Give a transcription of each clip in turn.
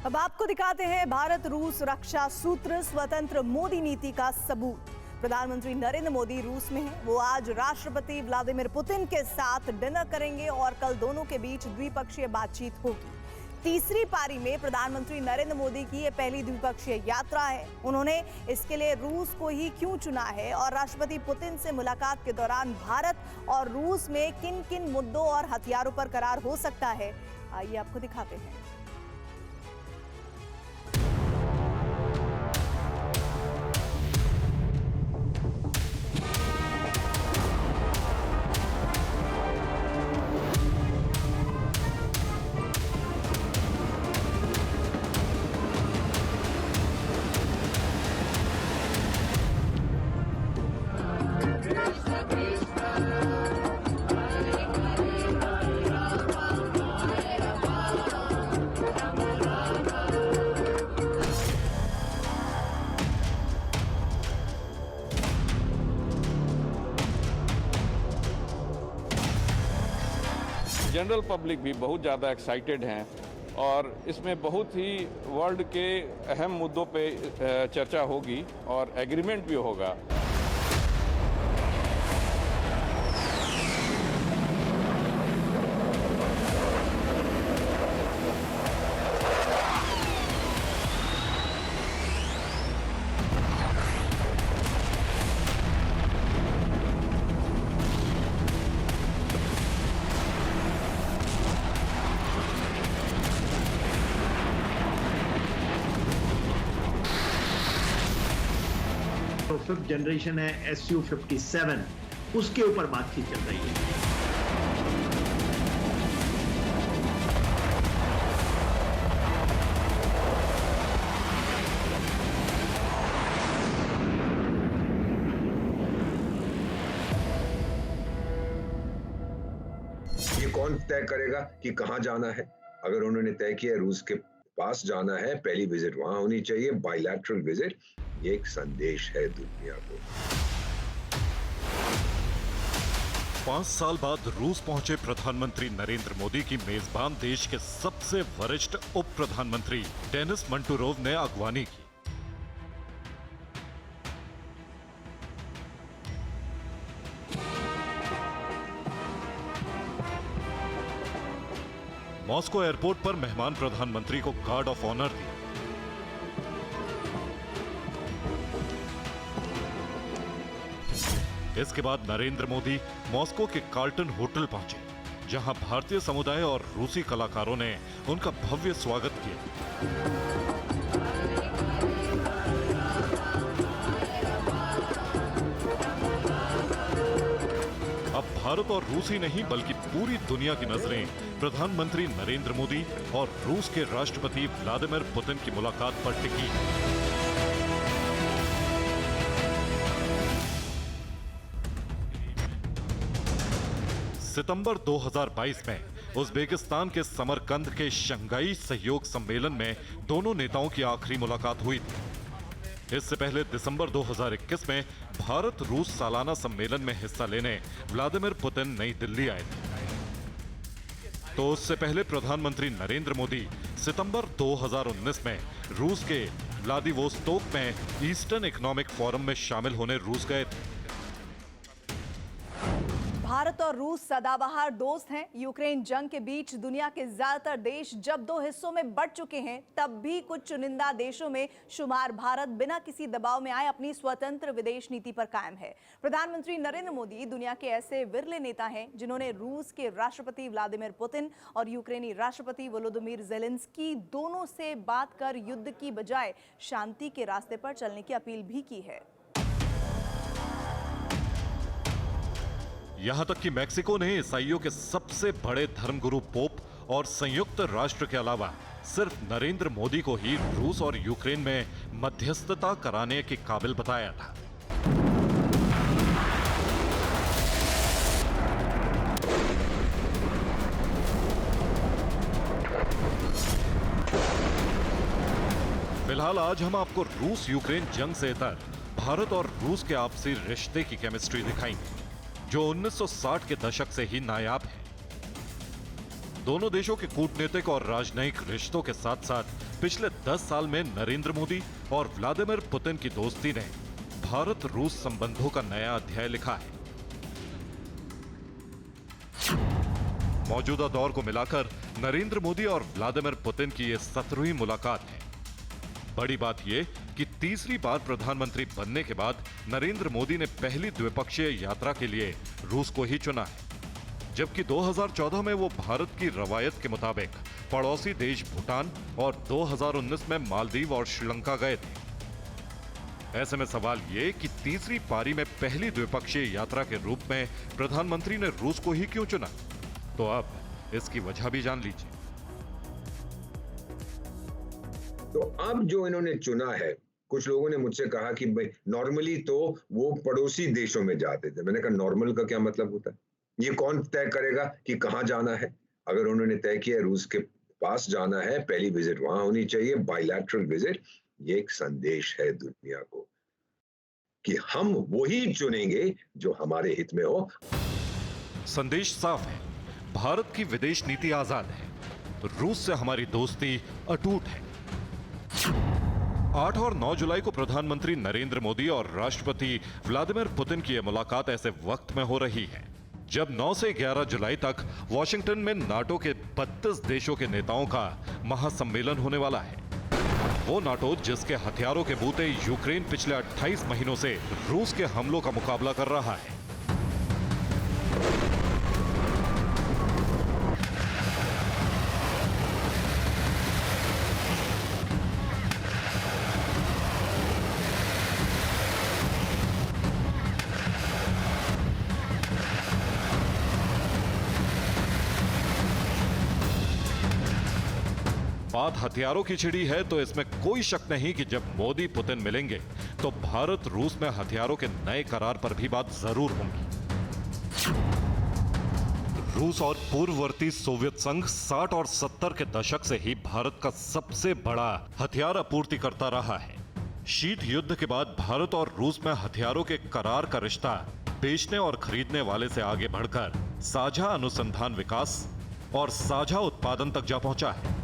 अब आपको दिखाते हैं भारत रूस रक्षा सूत्र स्वतंत्र मोदी नीति का सबूत। प्रधानमंत्री नरेंद्र मोदी रूस में हैं। वो आज राष्ट्रपति व्लादिमीर पुतिन के साथ डिनर करेंगे और कल दोनों के बीच द्विपक्षीय बातचीत होगी। तीसरी पारी में प्रधानमंत्री नरेंद्र मोदी की ये पहली द्विपक्षीय यात्रा है। उन्होंने इसके लिए रूस को ही क्यों चुना है और राष्ट्रपति पुतिन से मुलाकात के दौरान भारत और रूस में किन किन मुद्दों और हथियारों पर करार हो सकता है, आइए आपको दिखाते हैं। जनरल पब्लिक भी बहुत ज़्यादा एक्साइटेड हैं और इसमें बहुत ही वर्ल्ड के अहम मुद्दों पे चर्चा होगी और एग्रीमेंट भी होगा। तो 5th जनरेशन है Su-57, उसके ऊपर बातचीत चल रही है। ये कौन तय करेगा कि कहां जाना है? अगर उन्होंने तय किया रूस के पास जाना है, पहली विजिट वहां होनी चाहिए, बायलैटरल विजिट। ये एक संदेश है दुनिया को। 5 साल बाद रूस पहुंचे प्रधानमंत्री नरेंद्र मोदी की मेजबान देश के सबसे वरिष्ठ उप प्रधानमंत्री डेनिस मंटूरोव ने अगवानी की। मॉस्को एयरपोर्ट पर मेहमान प्रधानमंत्री को गार्ड ऑफ ऑनर दिया। इसके बाद नरेंद्र मोदी मॉस्को के कार्ल्टन होटल पहुंचे, जहां भारतीय समुदाय और रूसी कलाकारों ने उनका भव्य स्वागत किया। अब भारत और रूस ही नहीं बल्कि पूरी दुनिया की नजरें प्रधानमंत्री नरेंद्र मोदी और रूस के राष्ट्रपति व्लादिमीर पुतिन की मुलाकात पर टिकी। सितंबर 2022 में उज़्बेकिस्तान के समरकंद के शंघाई सहयोग सम्मेलन में दोनों नेताओं की आखिरी मुलाकात हुई थी। इससे पहले दिसंबर 2021 में भारत रूस सालाना सम्मेलन में हिस्सा लेने व्लादिमीर पुतिन नई दिल्ली आए थे। तो उससे पहले प्रधानमंत्री नरेंद्र मोदी सितंबर 2019 में रूस के व्लादिवोस्तोक में ईस्टर्न इकोनॉमिक फोरम में शामिल होने रूस गए थे। भारत और रूस सदाबहार दोस्त हैं। यूक्रेन जंग के बीच दुनिया के ज्यादातर देश जब दो हिस्सों में बंट चुके हैं, तब भी कुछ चुनिंदा देशों में शुमार भारत बिना किसी दबाव में आए अपनी स्वतंत्र विदेश नीति पर कायम है। प्रधानमंत्री नरेंद्र मोदी दुनिया के ऐसे विरले नेता हैं जिन्होंने रूस के राष्ट्रपति व्लादिमीर पुतिन और यूक्रेनी राष्ट्रपति वोलोदिमीर ज़ेलेंस्की दोनों से बात कर युद्ध की बजाय शांति के रास्ते पर चलने की अपील भी की है। यहां तक कि मैक्सिको ने ईसाइयों के सबसे बड़े धर्मगुरु पोप और संयुक्त राष्ट्र के अलावा सिर्फ नरेंद्र मोदी को ही रूस और यूक्रेन में मध्यस्थता कराने के काबिल बताया था। फिलहाल आज हम आपको रूस यूक्रेन जंग से इतर भारत और रूस के आपसी रिश्ते की केमिस्ट्री दिखाएंगे, जो 1960 के दशक से ही नायाब है। दोनों देशों के कूटनीतिक और राजनयिक रिश्तों के साथ साथ पिछले 10 साल में नरेंद्र मोदी और व्लादिमीर पुतिन की दोस्ती ने भारत रूस संबंधों का नया अध्याय लिखा है। मौजूदा दौर को मिलाकर नरेंद्र मोदी और व्लादिमीर पुतिन की यह 17वीं मुलाकात है। बड़ी बात यह कि तीसरी बार प्रधानमंत्री बनने के बाद नरेंद्र मोदी ने पहली द्विपक्षीय यात्रा के लिए रूस को ही चुना है, जबकि 2014 में वो भारत की रवायत के मुताबिक पड़ोसी देश भूटान और 2019 में मालदीव और श्रीलंका गए थे। ऐसे में सवाल ये कि तीसरी पारी में पहली द्विपक्षीय यात्रा के रूप में प्रधानमंत्री ने रूस को ही क्यों चुना? तो अब इसकी वजह भी जान लीजिए। तो अब जो इन्होंने चुना है, कुछ लोगों ने मुझसे कहा कि भाई नॉर्मली तो वो पड़ोसी देशों में जाते थे। मैंने कहा नॉर्मल का क्या मतलब होता है? ये कौन तय करेगा कि कहां जाना है? अगर उन्होंने तय किया रूस के पास जाना है, पहली विजिट वहां होनी चाहिए, बायलैटरल विजिट। ये एक संदेश है दुनिया को कि हम वही चुनेंगे जो हमारे हित में हो। संदेश साफ है, भारत की विदेश नीति आजाद है, रूस से हमारी दोस्ती अटूट है। 8 और 9 जुलाई को प्रधानमंत्री नरेंद्र मोदी और राष्ट्रपति व्लादिमीर पुतिन की यह मुलाकात ऐसे वक्त में हो रही है जब 9 से 11 जुलाई तक वॉशिंगटन में नाटो के 32 देशों के नेताओं का महासम्मेलन होने वाला है। वो नाटो जिसके हथियारों के बूते यूक्रेन पिछले 28 महीनों से रूस के हमलों का मुकाबला कर रहा है। बात हथियारों की छिड़ी है तो इसमें कोई शक नहीं कि जब मोदी पुतिन मिलेंगे तो भारत रूस में हथियारों के नए करार पर भी बात जरूर होगी। रूस और पूर्ववर्ती सोवियत संघ 60 और 70 के दशक से ही भारत का सबसे बड़ा हथियार आपूर्तिकर्ता रहा है। शीत युद्ध के बाद भारत और रूस में हथियारों के करार का रिश्ता बेचने और खरीदने वाले से आगे बढ़कर साझा अनुसंधान विकास और साझा उत्पादन तक जा पहुंचा है।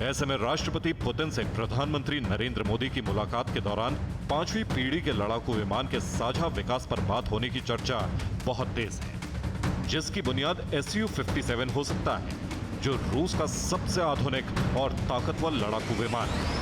ऐसे में राष्ट्रपति पुतिन से प्रधानमंत्री नरेंद्र मोदी की मुलाकात के दौरान 5वीं पीढ़ी के लड़ाकू विमान के साझा विकास पर बात होने की चर्चा बहुत तेज है, जिसकी बुनियाद Su-57 हो सकता है, जो रूस का सबसे आधुनिक और ताकतवर लड़ाकू विमान है।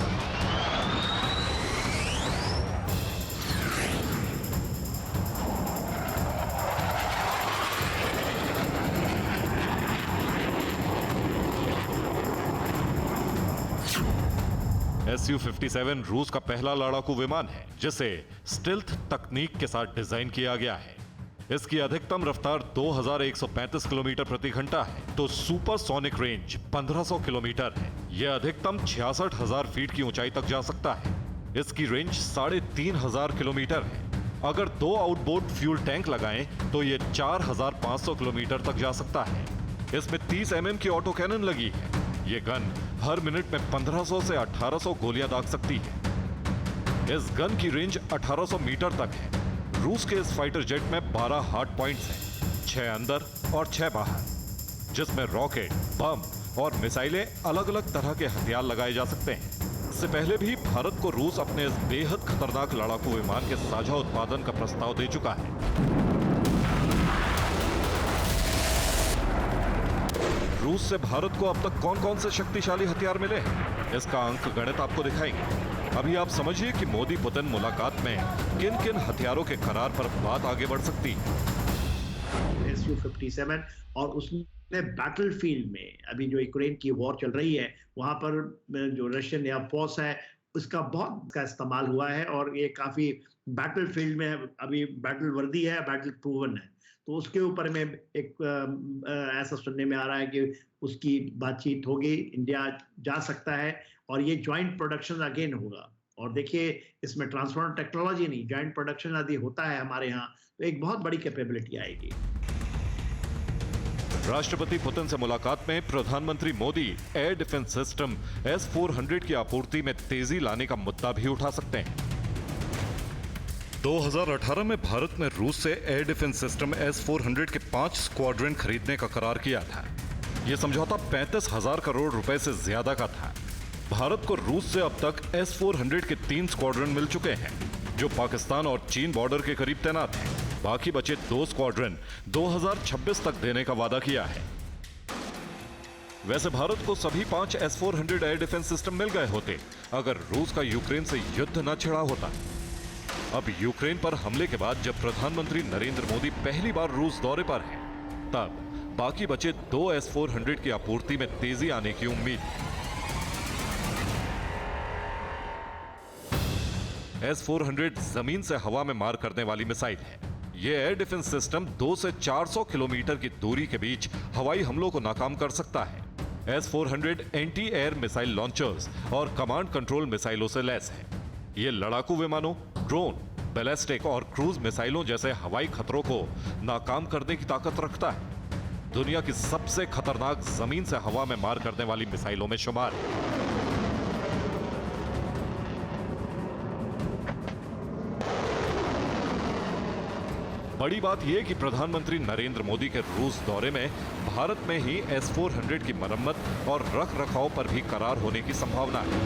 Su-57 रूस का पहला लड़ाकू विमान है जिसे स्टेल्थ तकनीक के साथ डिजाइन किया गया है। इसकी अधिकतम रफ्तार 2135 किलोमीटर प्रति घंटा है तो सुपरसोनिक रेंज 1500 किलोमीटर है। यह अधिकतम 66,000 फीट की ऊंचाई तक जा सकता है। इसकी रेंज 3,500 किलोमीटर है। अगर 2 आउटबोर्ड फ्यूल टैंक लगाएं तो यह 4,500 किलोमीटर तक जा सकता है। इसमें 30 mm की ऑटो कैनन लगी है। ये गन हर मिनट में 1500 से 1800 गोलियां दाग सकती है। इस गन की रेंज 1800 मीटर तक है। रूस के इस फाइटर जेट में 12 हार्ड पॉइंट्स हैं, 6 अंदर और 6 बाहर, जिसमें रॉकेट, बम और मिसाइलें अलग अलग तरह के हथियार लगाए जा सकते हैं। इससे पहले भी भारत को रूस अपने इस बेहद खतरनाक लड़ाकू विमान के साझा उत्पादन का प्रस्ताव दे चुका है। रूस से भारत को अब तक कौन कौन से शक्तिशाली हथियार मिले हैं, इसका अंक गणित आपको दिखाएंगे। अभी आप समझिए कि मोदी पुतिन मुलाकात में किन किन हथियारों के करार पर बात आगे बढ़ सकती है। Su-57 और उसने बैटलफील्ड में अभी जो यूक्रेन की वॉर चल रही है वहां पर जो रशियन एयरफोर्स है उसका बहुत का इस्तेमाल हुआ है और ये काफी बैटलफील्ड में अभी बैटल वर्दी है, बैटल प्रूवन है। तो उसके ऊपर में एक ऐसा सुनने में आ रहा है कि उसकी बातचीत होगी, इंडिया जा सकता है और ये ज्वाइंट प्रोडक्शन अगेन होगा। और देखिए इसमें ट्रांसफर टेक्नोलॉजी नहीं, ज्वाइंट प्रोडक्शन यदि होता है हमारे यहाँ तो एक बहुत बड़ी कैपेबिलिटी आएगी। राष्ट्रपति पुतिन से मुलाकात में प्रधानमंत्री Modi air defence system S-400 की आपूर्ति में तेजी लाने का मुद्दा भी उठा सकते हैं। 2018 में भारत ने रूस से एयर डिफेंस सिस्टम S-400 के 5 स्क्वाड्रन खरीदने का करार किया था। यह समझौता 35,000 करोड़ रुपए से ज्यादा का था। भारत को रूस से अब तक S-400 के 3 स्क्वाड्रन मिल चुके हैं, जो पाकिस्तान और चीन बॉर्डर के करीब तैनात हैं। बाकी बचे 2 स्क्वाड्रन 2026 तक देने का वादा किया है। वैसे भारत को सभी 5 S-400 एयर डिफेंस सिस्टम मिल गए होते अगर रूस का यूक्रेन से युद्ध न छिड़ा होता। अब यूक्रेन पर हमले के बाद जब प्रधानमंत्री नरेंद्र मोदी पहली बार रूस दौरे पर हैं, तब बाकी बचे 2 S-400 की आपूर्ति में तेजी आने की उम्मीद है। S-400 जमीन से हवा में मार करने वाली मिसाइल है। यह एयर डिफेंस सिस्टम 2 से 400 किलोमीटर की दूरी के बीच हवाई हमलों को नाकाम कर सकता है। S-400 anti air missile launchers और कमांड कंट्रोल मिसाइलों से लैस है। यह लड़ाकू विमानों, ड्रोन, बैलिस्टिक और क्रूज मिसाइलों जैसे हवाई खतरों को नाकाम करने की ताकत रखता है। दुनिया की सबसे खतरनाक जमीन से हवा में मार करने वाली मिसाइलों में शुमार है। बड़ी बात यह कि प्रधानमंत्री नरेंद्र मोदी के रूस दौरे में भारत में ही S-400 की मरम्मत और रख रखाव पर भी करार होने की संभावना है।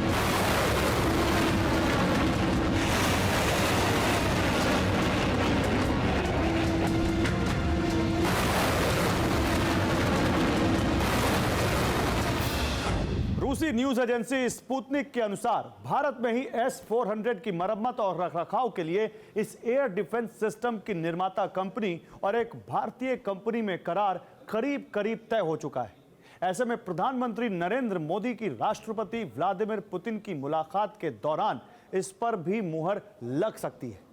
रूसी न्यूज एजेंसी स्पुतनिक के अनुसार भारत में ही S-400 की मरम्मत और रखरखाव के लिए इस एयर डिफेंस सिस्टम की निर्माता कंपनी और एक भारतीय कंपनी में करार करीब करीब तय हो चुका है। ऐसे में प्रधानमंत्री नरेंद्र मोदी की राष्ट्रपति व्लादिमीर पुतिन की मुलाकात के दौरान इस पर भी मुहर लग सकती है।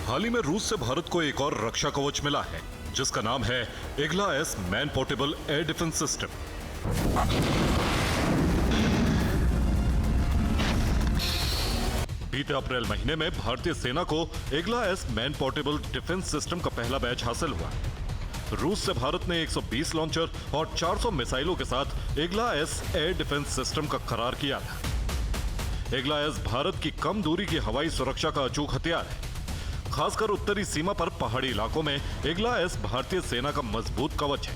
हाल ही में रूस से भारत को एक और रक्षा कवच मिला है, जिसका नाम है Igla S man portable air defence system. बीते अप्रैल महीने में भारतीय सेना को Igla S man portable defence system का पहला बैच हासिल हुआ। रूस से भारत ने 120 लॉन्चर और 400 मिसाइलों के साथ ईगला-S एयर डिफेंस सिस्टम का करार किया था। ईगला-S भारत की कम दूरी की हवाई सुरक्षा का अचूक हथियार है। खासकर उत्तरी सीमा पर पहाड़ी इलाकों में ईगला-S भारतीय सेना का मजबूत कवच है।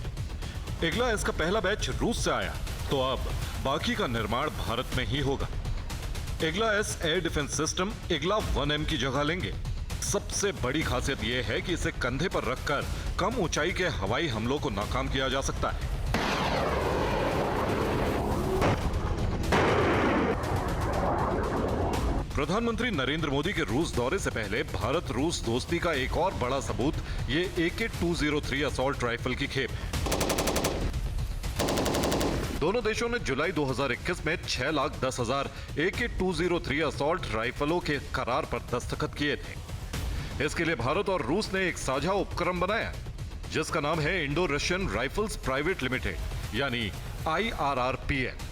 ईगला-S का पहला बैच रूस से आया, तो अब बाकी का निर्माण भारत में ही होगा। ईगला-S एयर डिफेंस सिस्टम ईगला-1M की जगह लेंगे। सबसे बड़ी खासियत यह है कि इसे कंधे पर रखकर कम ऊंचाई के हवाई हमलों को नाकाम किया जा सकता है। प्रधानमंत्री नरेंद्र मोदी के रूस दौरे से पहले भारत रूस दोस्ती का एक और बड़ा सबूत ये AK-203 असॉल्ट राइफल की खेप है। दोनों देशों ने जुलाई 2021 में 6,10,000 AK-203 असॉल्ट राइफलों के करार पर दस्तखत किए थे। इसके लिए भारत और रूस ने एक साझा उपक्रम बनाया, जिसका नाम है Indo Russian rifles private limited, यानी IRRPL।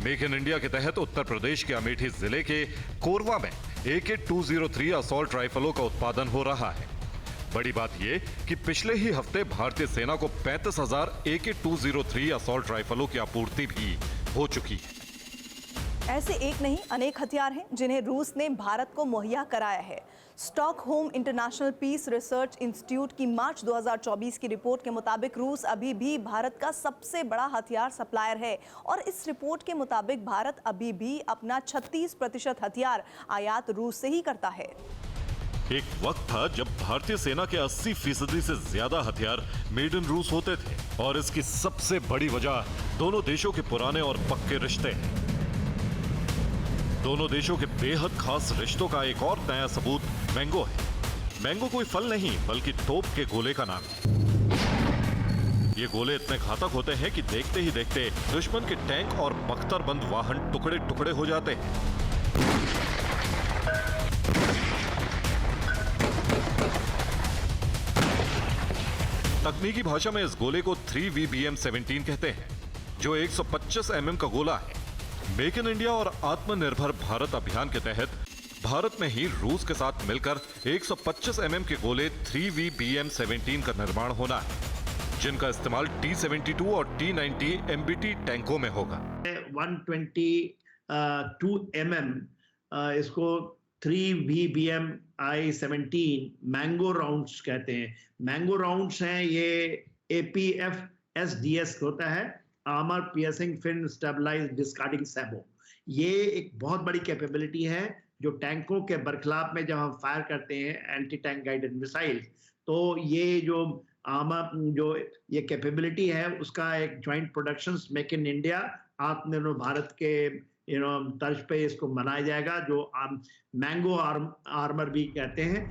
मेक इन इंडिया के तहत उत्तर प्रदेश के अमेठी जिले के कोरवा में AK-203 असॉल्ट राइफलों का उत्पादन हो रहा है। बड़ी बात यह कि पिछले ही हफ्ते भारतीय सेना को 35,000 AK-203 असॉल्ट राइफलों की आपूर्ति भी हो चुकी है। ऐसे एक नहीं अनेक हथियार हैं जिन्हें रूस ने भारत को मुहैया कराया है। Stockholm International Peace Research Institute की मार्च 2024 की रिपोर्ट के मुताबिक रूस अभी भी भारत का सबसे बड़ा हथियार सप्लायर है और इस रिपोर्ट के मुताबिक भारत अभी भी अपना 36% हथियार आयात रूस से ही करता है। एक वक्त था जब भारतीय सेना के 80% से ज्यादा हथियार मेड इन रूस होते थे और इसकी सबसे बड़ी वजह दोनों देशों के पुराने और पक्के रिश्ते हैं। दोनों देशों के बेहद खास रिश्तों का एक और नया सबूत मैंगो है। मैंगो कोई फल नहीं बल्कि तोप के गोले का नाम है। ये गोले इतने घातक होते हैं कि देखते ही देखते दुश्मन के टैंक और बख्तरबंद वाहन टुकड़े टुकड़े हो जाते हैं। तकनीकी भाषा में इस गोले को 3VBM-17 कहते हैं, जो 125 mm का गोला है। मेक इन इंडिया और आत्मनिर्भर भारत अभियान के तहत भारत में ही रूस के साथ मिलकर 125 mm के गोले 3VBM-17 का निर्माण होना है, जिनका इस्तेमाल T-72 और T-90 MBT टैंकों में होगा। 122 mm इसको 3VBM-17 मैंगो राउंड्स कहते हैं। मैंगो राउंड्स हैं, ये APF-SDS होता है, armour piercing fin stabilised discarding sabot. ये एक बहुत बड़ी कैपेबिलिटी है जो टैंकों के बरखलाफ में जब हम फायर करते हैं एंटी टैंक गाइडेड मिसाइल, तो ये जो आर्मर जो ये कैपेबिलिटी है उसका एक joint production make in India आत्मनिर्भर भारत के तर्ज पे इसको मनाया जाएगा, जो मैंगो आर्मर भी कहते हैं।